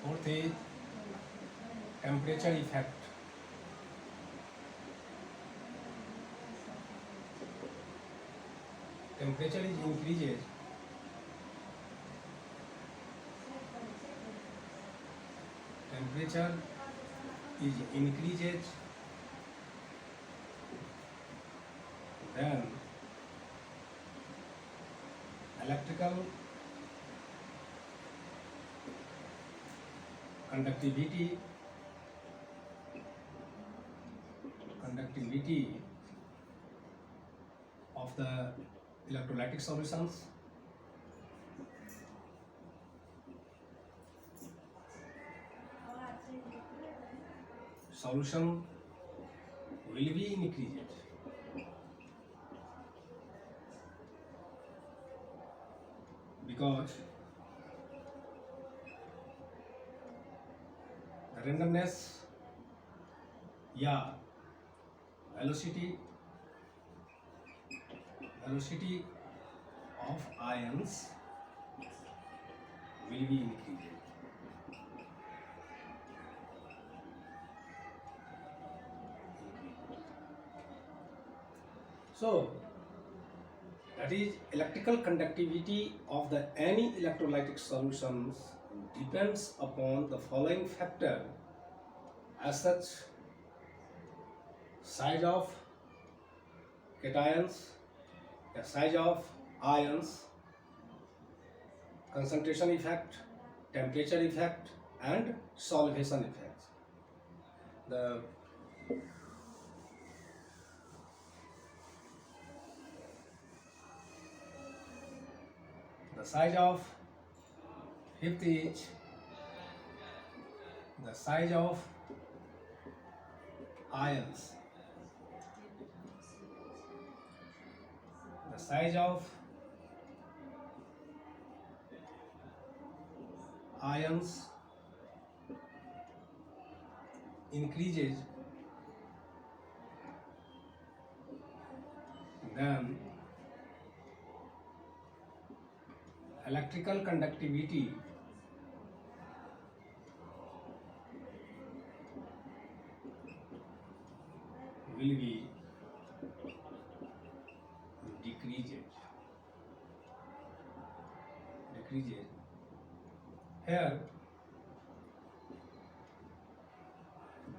Fourth is temperature effect. Temperature is increases temperature is increases then electrical conductivity of the electrolytic solutions solution will be increased because the randomness या velocity of ions will be increased. So that is electrical conductivity of the any electrolytic solutions depends upon the following factor as such: size of cations, the size of ions, concentration effect, temperature effect, and solvation effects. The size of fifth is the size of ions. The size of ions increases, then electrical conductivity will be decreases. Here,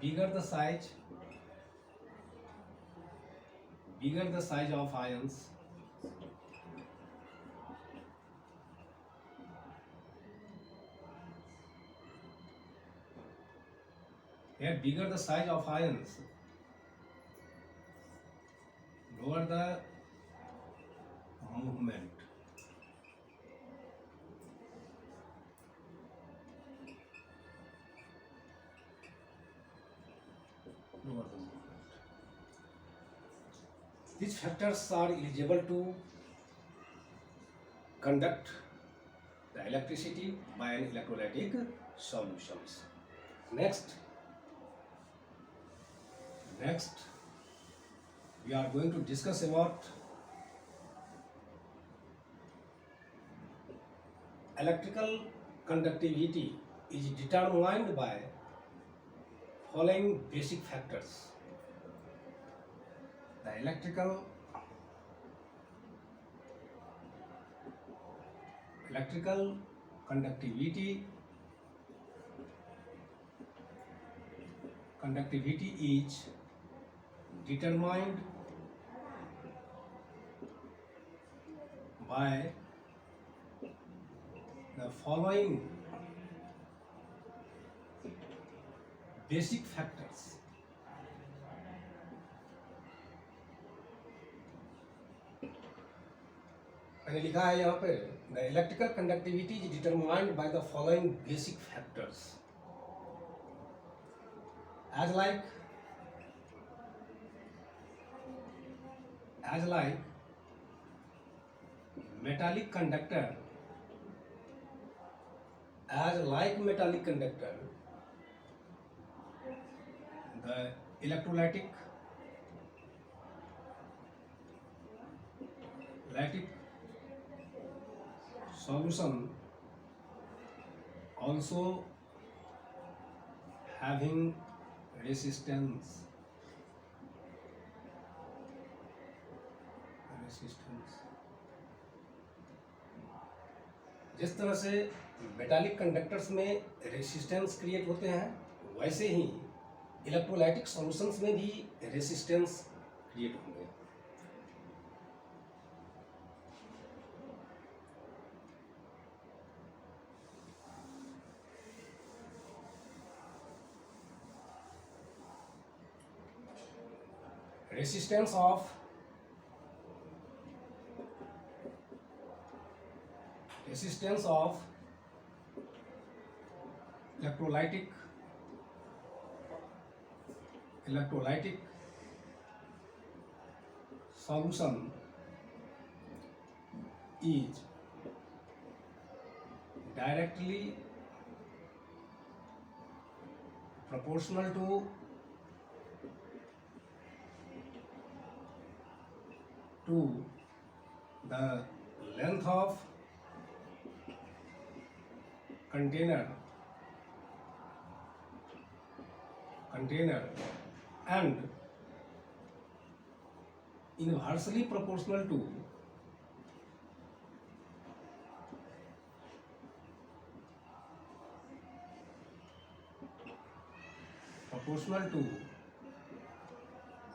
bigger the size of ions, bigger the size of ions, lower the movement. These factors are eligible to conduct the electricity by an electrolytic solutions. Next, we are going to discuss about electrical conductivity is determined by following basic factors. The electrical conductivity is determined by the following basic factors. मैंने लिखा है यहाँ पे the electrical conductivity is determined by the following basic factors as like metallic conductor, the electrolytic solution also having resistance. जिस तरह से metallic conductors में resistance create होते हैं, वैसे ही इलेक्ट्रोलाइटिक सॉल्यूशंस में भी रेसिस्टेंस क्रिएट होंगे। resistance of electrolytic solution is directly proportional to the length of container and inversely proportional to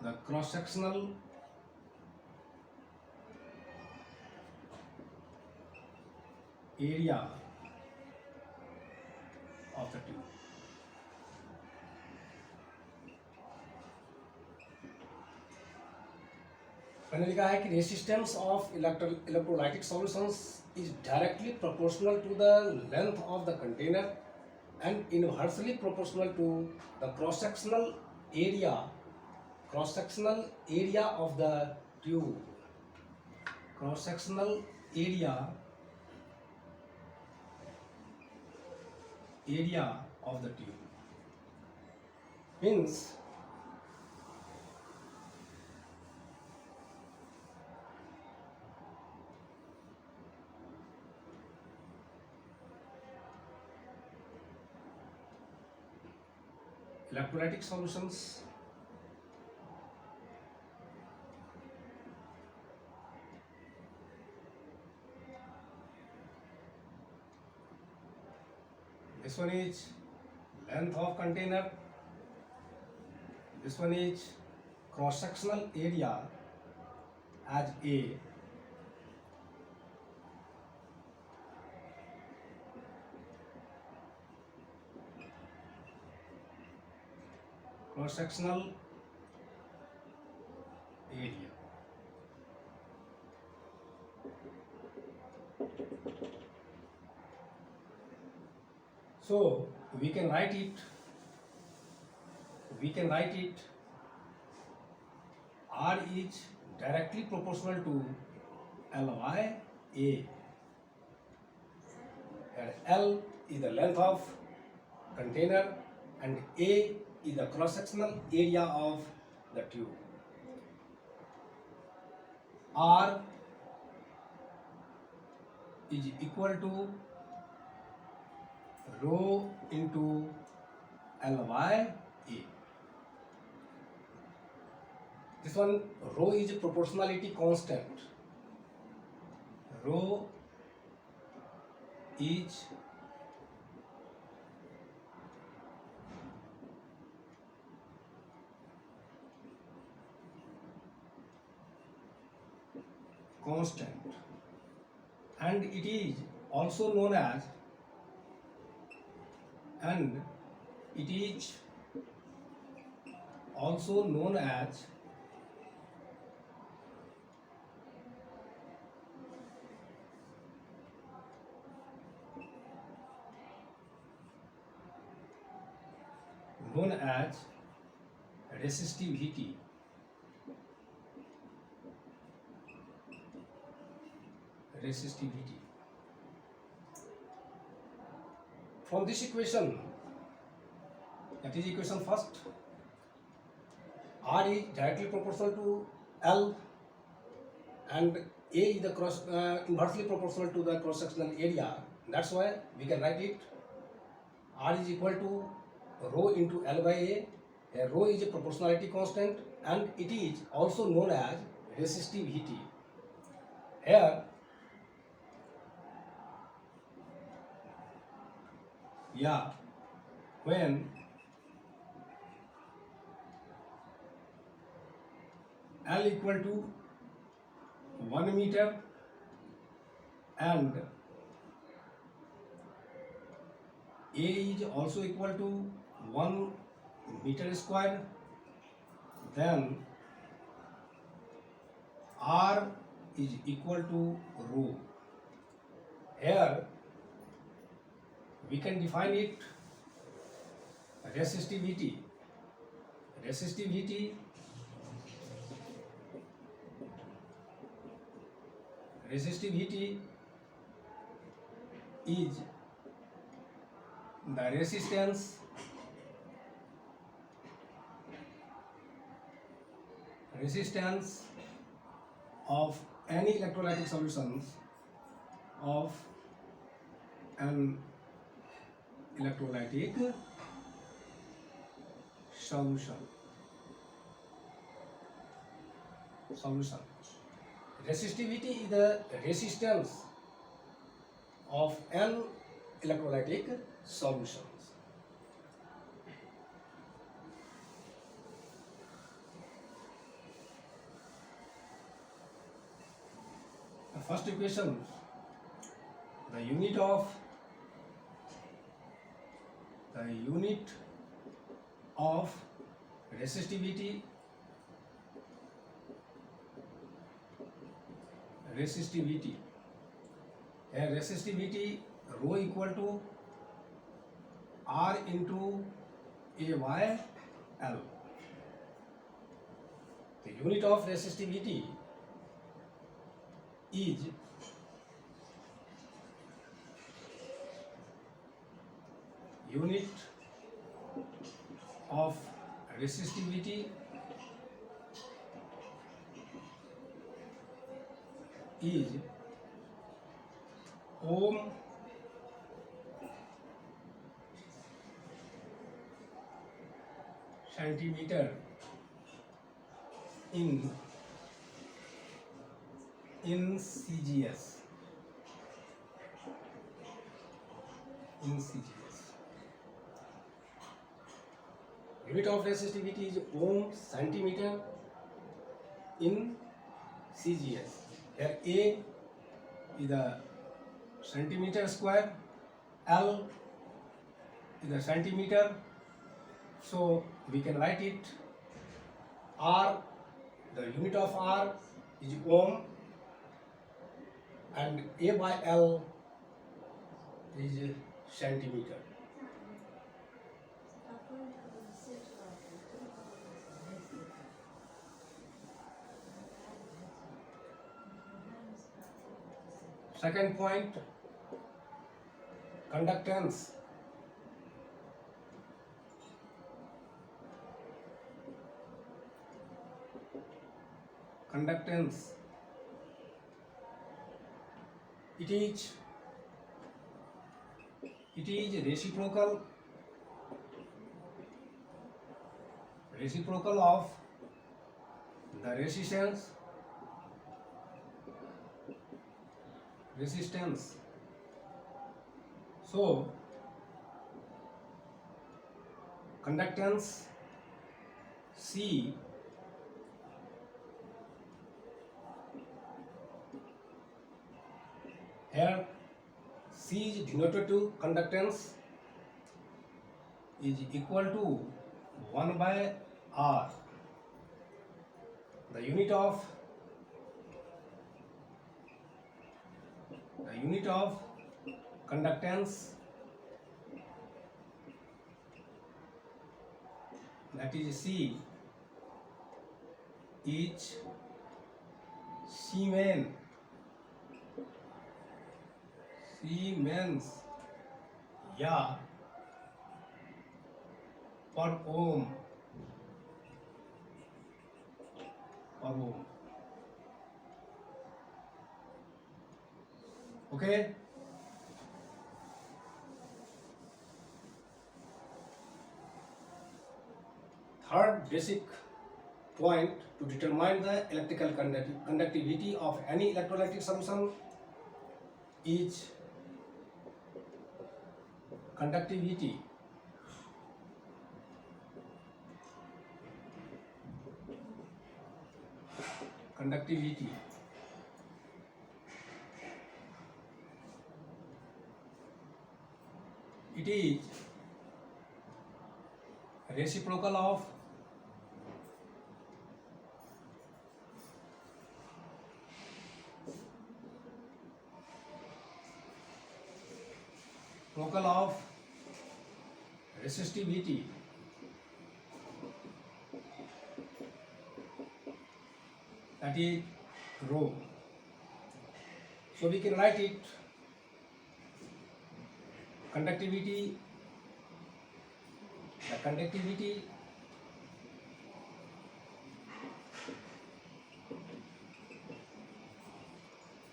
the cross-sectional area of the tube. मैंने लिखा है कि resistance of electrolytic solutions is directly proportional to the length of the container and inversely proportional to the cross-sectional area of the tube. Cross-sectional area of the tube means electrolytic solutions this one is length of container, this one is cross sectional area as A, cross-sectional area. So we can write it R is directly proportional to Ly A, where L is the length of container and A is the cross-sectional area of the tube. R is equal to rho into Ly A. This one, rho is a proportionality constant. Rho is constant and it is also known as resistivity. From this equation, that is equation first, R is directly proportional to L and A is the inversely proportional to the cross sectional area. That's why we can write it R is equal to rho into L by A. Here rho is a proportionality constant and it is also known as resistivity. Here when L equal to 1 meter and A is also equal to 1 meter square, then R is equal to rho. Here we can define it resistivity. Resistivity is the resistance of any electrolytic solutions of an electrolytic solution. Resistivity is the resistance of an electrolytic solutions. The first equation, the unit of resistivity and resistivity rho equal to R into A by L. The unit of resistivity is ohm centimeter in CGS. Unit of resistivity is ohm centimeter in CGS. Here A is the centimeter square, L is the centimeter, so we can write it R. The unit of R is ohm and A by L is centimeter. Second point, conductance. It is reciprocal of the resistance. So conductance C here C is denoted to conductance is equal to 1 by R. The unit of conductance, that is C, is Siemens per ohm. Okay. Third basic point to determine the electrical conductivity of any electrolytic solution is conductivity. Conductivity. It is reciprocal of resistivity. That is rho. So we can write it conductivity. The conductivity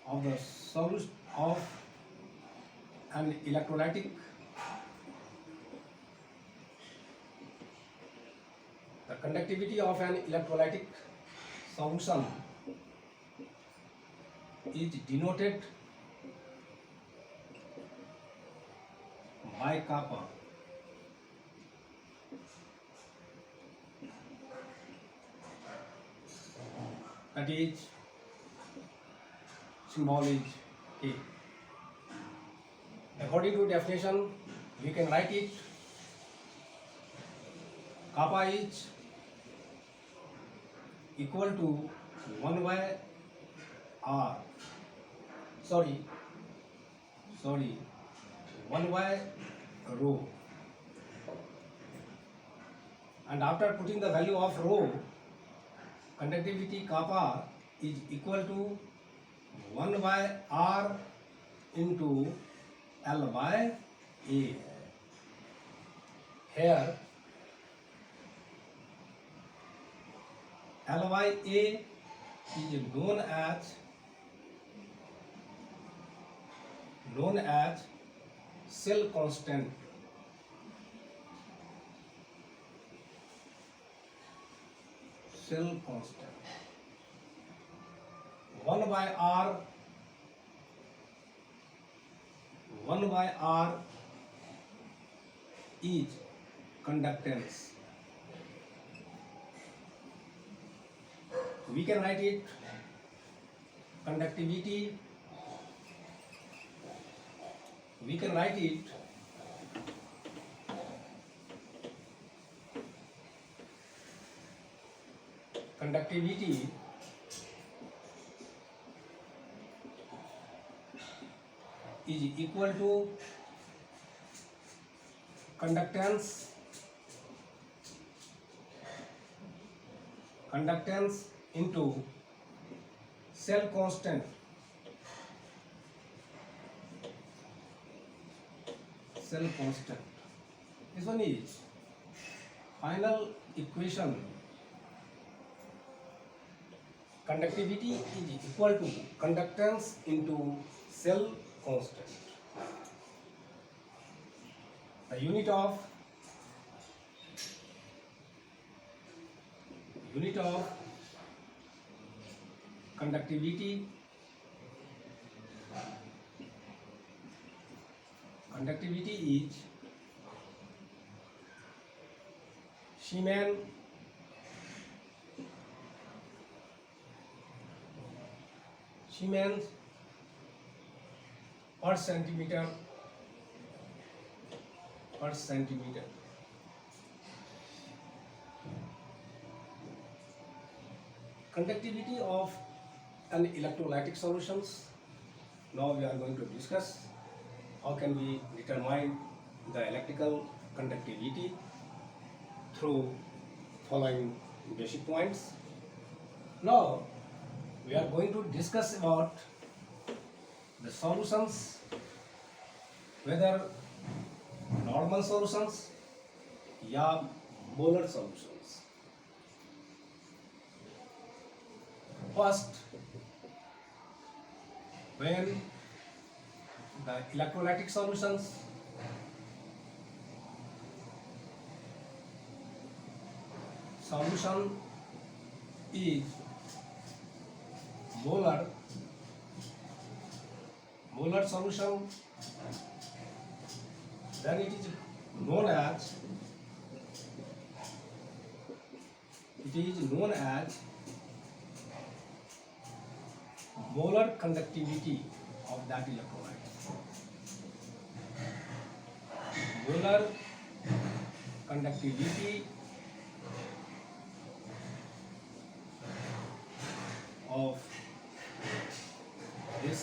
of the solution of an electrolytic solution is denoted by kappa. That is symbol is K. According to definition, we can write it kappa is equal to 1 by R. Sorry, 1 by rho. And after putting the value of rho, conductivity kappa is equal to 1 by R into L by A. Here L by A is known as cell constant. Cell constant. 1 by R is conductance. We can write it conductivity. We can write it conductivity is equal to conductance into cell constant. Cell constant. This one is final equation. Conductivity is equal to conductance into cell constant. The unit of conductivity is Siemens per centimeter. Conductivity of an electrolytic solutions. Now we are going to discuss how can we determine the electrical conductivity through following basic points. Now we are going to discuss about the solutions, whether normal solutions या molar solutions. First, when the electrolytic solutions solution is molar solution, then it is known as molar conductivity of that electrolyte. Molar conductivity of this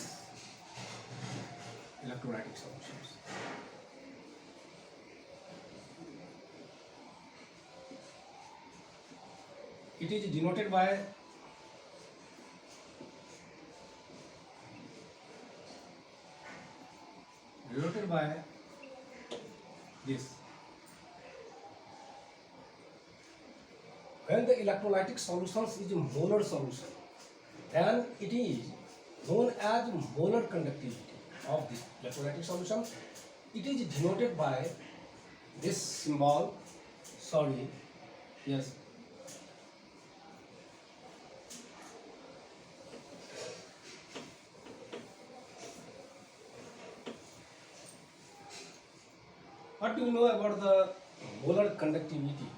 electrolytic solutions. It is denoted by this. When the electrolytic solutions is a molar solution, then it is known as molar conductivity of this electrolytic solution. It is denoted by this symbol. Sorry, yes. What do you know about the molar conductivity?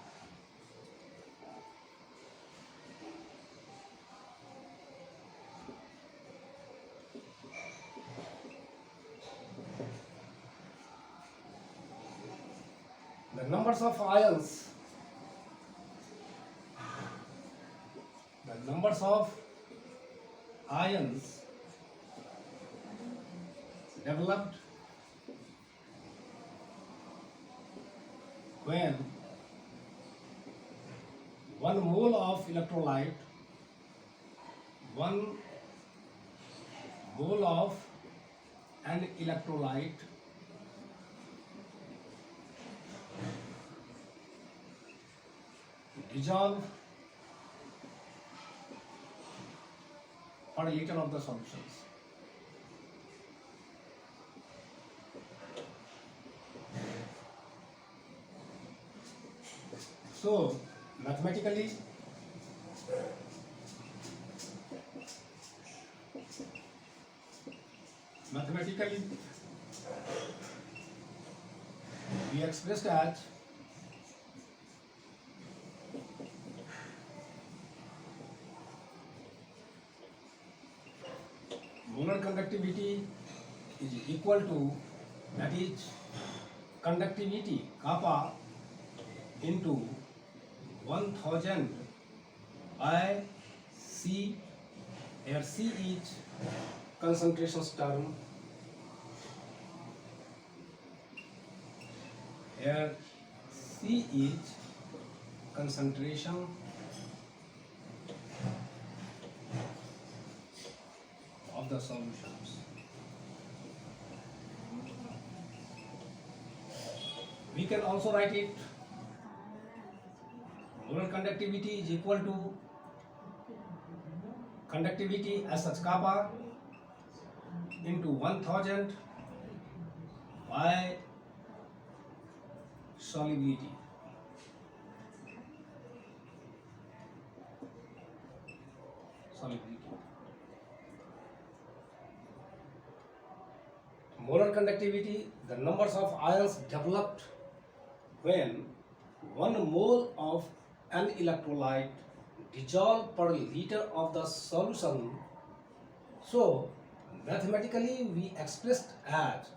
The numbers of ions developed when 1 mole of electrolyte, 1 mole of an electrolyte dissolve per liter of the solutions. So mathematically, we expressed as molar conductivity is equal to, that is conductivity kappa into 1000 by C, where C is concentration term, here C is concentration of the solutions. We can also write it, molar conductivity is equal to conductivity as such kappa into 1000 by solubility. Molar conductivity, the numbers of ions developed when 1 mole of an electrolyte dissolved per liter of the solution. So mathematically we expressed as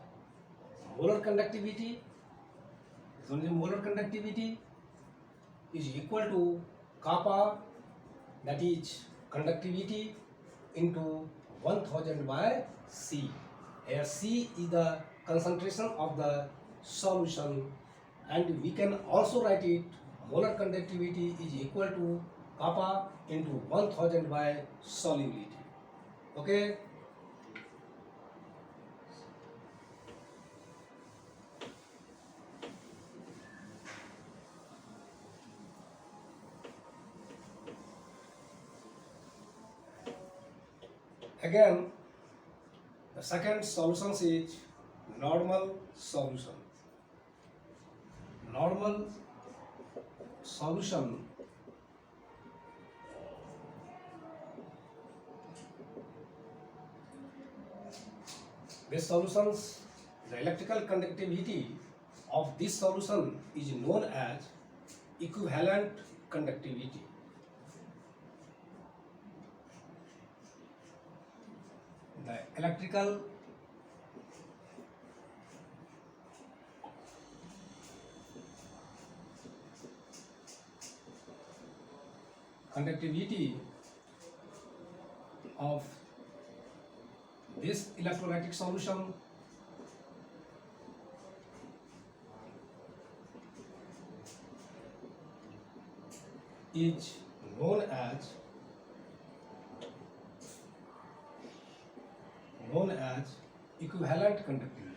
molar conductivity is equal to kappa, that is conductivity, into 1000 by C. Here C is the concentration of the solution, and we can also write it, molar conductivity is equal to kappa into 1000 by solubility. Okay. Again, the second solution is normal solution. Normal solution These solutions, the electrical conductivity of this solution is known as equivalent conductivity. The electrical conductivity of this electrolytic solution is known as equivalent conductivity.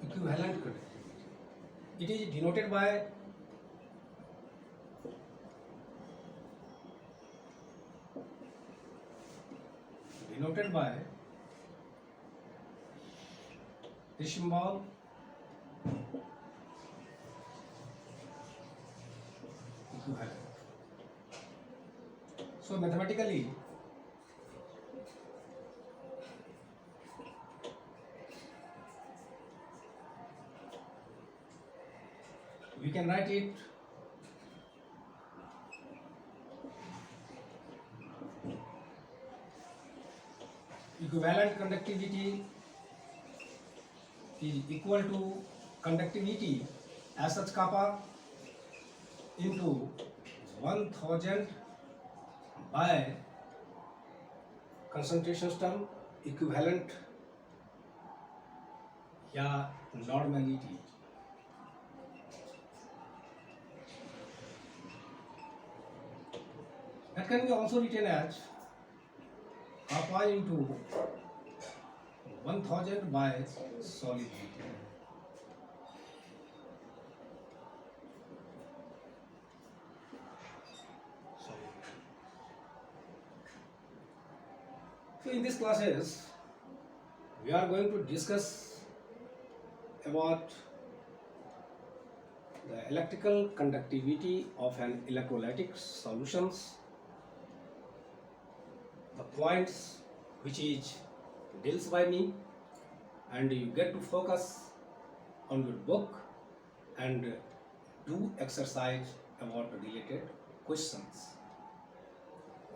Equivalent conductivity. It is denoted by the symbol equivalent. So mathematically, we can write it equivalent conductivity is equal to conductivity as such kappa into 1000 by concentration term equivalent या normality. That can be also written as kappa into 1000 by solid. So in these classes, we are going to discuss about the electrical conductivity of an electrolytic solutions, the points which is deals by me, and you get to focus on your book and do exercise about related questions.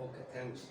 Okay, thanks.